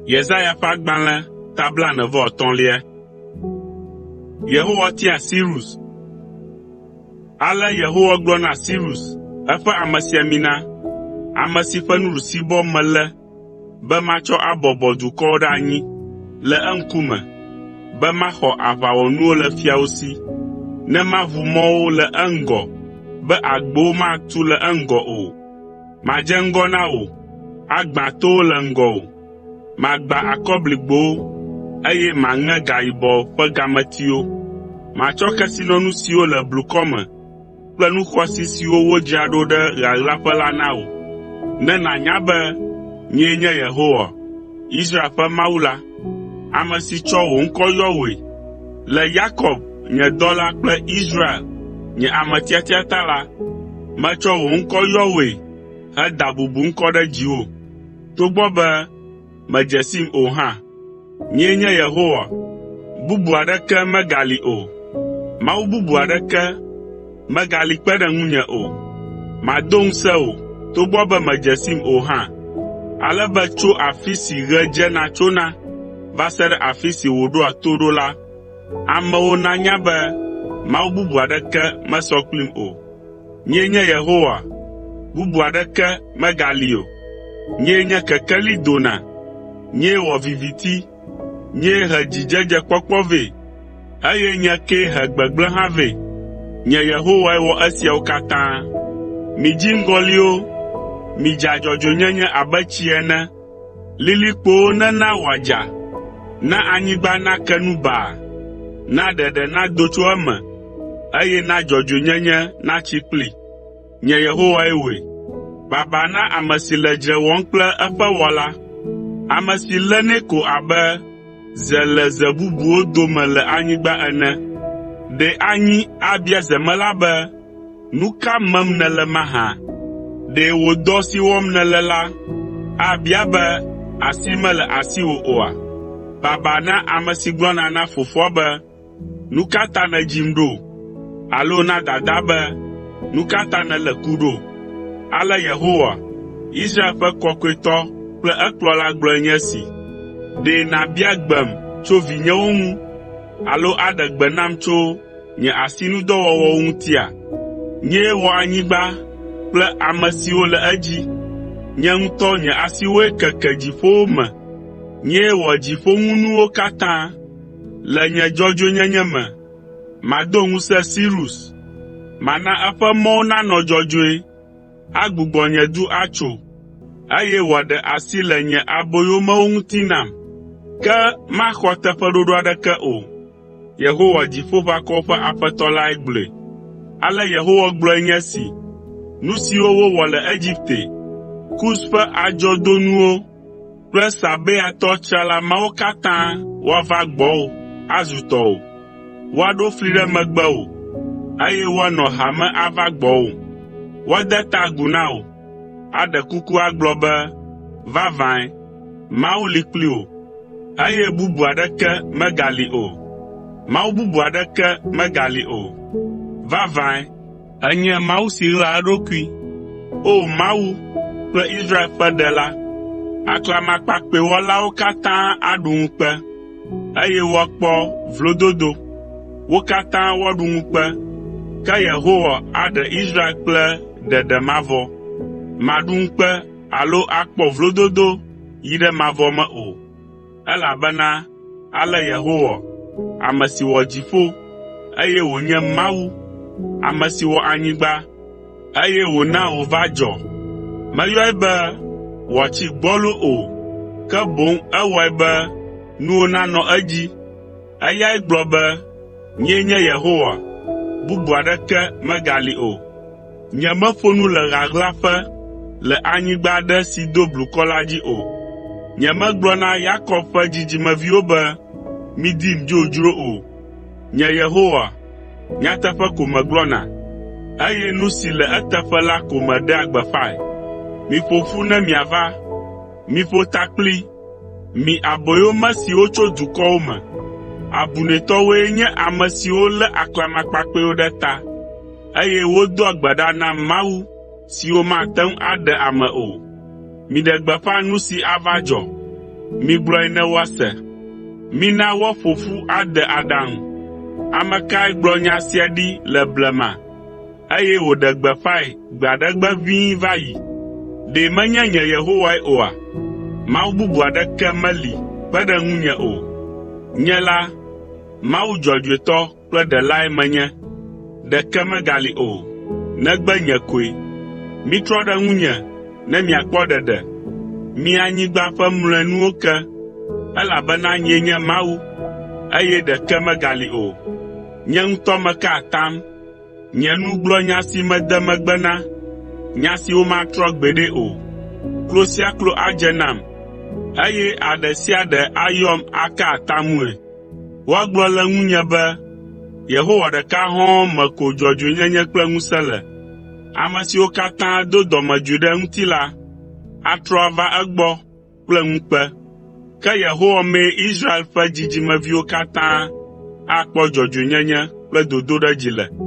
Yesaya ƒe agbalẽ tabla 9. Yehowa tia Sirus. Ale Yehowa gblɔ na Sirus, eƒe amesiamina, ame si ƒe nuɖusibɔ melé, be matsɔ abɔbɔ dukɔwo ɖe anyi le eŋkume, be maxɔ aʋawɔnuwo le fiawo si, ne maʋu mɔwo le eŋgɔ, be agbowo matu le eŋgɔ o. Madze ŋgɔ na wò, agbã towo le ŋgɔwò. Magbã akɔbligbowo, eye maŋe gayibɔ ƒe gametiwo. Matsɔ kesinɔnu siwo le blukɔ me kple nu xɔasi siwo wodzra ɖo ɖe ɣaɣlaƒe la na wò. Ne nànya be nyee nye Yehowa, Israel ƒe Mawu la, ame si tsɔ wò ŋkɔ yɔ wòe. Le Yakob, nye dɔla kple Israel, nye ame tiatia ta la, metsɔ wò ŋkɔ yɔ wòe heda bubu ŋkɔ ɖe dziwò. Togbɔ be medze sim o hã, nyee nye Yehowa, bubu aɖeke megali o. Mawu bubu aɖeke megali kpe ɖe ŋunye o. Mado ŋusẽ o, togbɔ be medze sim o hã. Ale be tso afi si ɣe dzena tsona va se ɖe afi si wòɖoa to ɖo la, amewo nanya be Mawu bubu aɖeke mesɔ kplim o. Nyee nye Yehowa, bubu aɖeke megali o. Nyee nye kekeli dona, nyee wɔ viviti, nyee he dzidzedzekpɔkpɔ vɛ, eye nye kee he gbegblẽ hã vɛ. Nye Yehowae wɔ esiawo katã. Midzi ŋgɔliwo, midze adzɔdzɔnyenye abe tsi ene. Lilikpowo nena wòadza, na anyigba nake nu baa, na ɖeɖe nado tso eme, eye na dzɔdzɔnyenye natsi kpli. Nye Yehowae wɔe. Baba na ame si le dzre wɔm kple eƒe wɔla, ame si lénɛ ko abe ze le ze bubuwo dome le anyigba ene. Ɖe anyi abia zemela be, nu ka mem nèle mahã? Ɖe wò dɔ si wɔm nèle la abia be asi mele asiwò oa? Baba na ame si gblɔna na fofoa be, nu ka ta nèdzim ɖo? Alo na dada be, nu ka ta nèle ku ɖo? Ale Yehowa, Israel ƒe kɔkɔetɔ kple ekplɔla gblɔe nye si. Ɖe nàbia gbem tso vinyewo ŋu, alo aɖe gbe nam tso nye asinudɔwɔwɔwo ŋutia? Nyee wɔ anyigba kple ame siwo le edzi. Nye ŋutɔ nye asiwoe keke dziƒowo me. Nyee wɔ dziƒoŋunuwo katã. Le nye dzɔdzɔenyenye me, mado ŋusẽ Sirus. Mana eƒe mɔwo nanɔ dzɔdzɔe. Agbugbɔ nye du atso, eye wòaɖe asi le nye aboyomewo ŋuti nam. Ke maxɔ teƒeɖoɖo aɖeke o. Yehowa Dziƒoʋakɔwo ƒe Aƒetɔ lae gblɔe. Ale Yehowa gblɔe nye si. Nu siwo wowɔ le Egipte, Kus ƒe adzɔdonuwo kple Sabeatɔ tsrala mawo katã woava gbɔwò azu tɔwò. Woaɖo fli ɖe megbewò, eye woanɔ hame ava gbɔwò. Woade ta agu na wò, aɖe kuku agblɔ be, vavãe, Mawu li kpli wò, eye bubu aɖeke megali o. Mawu bubu aɖeke megali o. Vavãe, enye Mawu si ɣla eɖokui. O Mawu kple Israel ƒe Ɖela, aklamakpakpɛwɔlawo katã aɖu ŋukpe, eye woakpɔ vlododo. Wo katã woaɖu ŋukpe, ke Yehowa aɖe Israel kple ɖeɖe mavɔ. Maɖu ŋukpe alo akpɔ vlododo yi ɖe mavɔ me o. Elabena ale Yehowa, ame si wɔ dziƒo, eye wònye Mawu, ame si wɔ anyigba, eye wòna wòva dzɔ. Meyɔe be wòatsi gbɔlo o, ke boŋ ewɔe be nuwo nanɔ edzi. Eyae gblɔ be, nyee nye Yehowa, bubu aɖeke megali o. Nyemeƒo nu le ɣaɣlaƒe le anyigba aɖe si do blukɔ la dzi o. Nyemegblɔ na Yakob ƒe dzidzimeviwo be, midim dzodzro o. Nye Yehowa, nyateƒe ko megblɔna, eye nu si le eteƒe la ko meɖea gbeƒãe. Miƒo ƒu ne miava, miƒo takpli, mi aboyome siwo tso dukɔwo me. Abunɛtɔwoe nye ame siwo lé aklamakpakpɛwo ɖe ta, eye wodoa gbe ɖa na mawu siwo mate ŋu aɖe ame o. Miɖe gbeƒã nu si ava dzɔ. migblɔe ne woase. Mina woaƒoƒu ade aɖaŋu. Ame kae gblɔ nya sia ɖi le blema, eye wòɖe gbeƒãe gbe aɖe gbe ʋĩi va yi? Ɖe menye nye Yehowae oa? Mawu bubu aɖeke meli kpe ɖe ŋunye o. Nye la, Mawu dzɔdzɔetɔ kple ɖelae menye. Ɖeke megali o, negbe nye koe. Mitrɔ ɖe ŋunye ne miakpɔ ɖeɖe. Mi anyigba ƒe mlɔenuwo ke, elabena nyee nye Mawu, eye ɖeke megali o. Nye ŋutɔ meka atam. Nye nu gblɔ nya si mede megbe na, nya siwo matrɔ gbeɖe o. Klo sia klo adze nam, eye aɖe sia ɖe ayɔm aka atamue. Woagblɔ le ŋunye be, Yehowa ɖeka hɔ̃ me ko dzɔdzɔenyenye kple ŋusẽ le. Ame siwo katã do dɔmedzoe ɖe eŋuti la, atrɔ ava egbɔ kple ŋukpe. Ke Yehowa mee Israel ƒe dzidzimeviwo katã akpɔ dzɔdzɔenyenye kple dodoɖedzi le.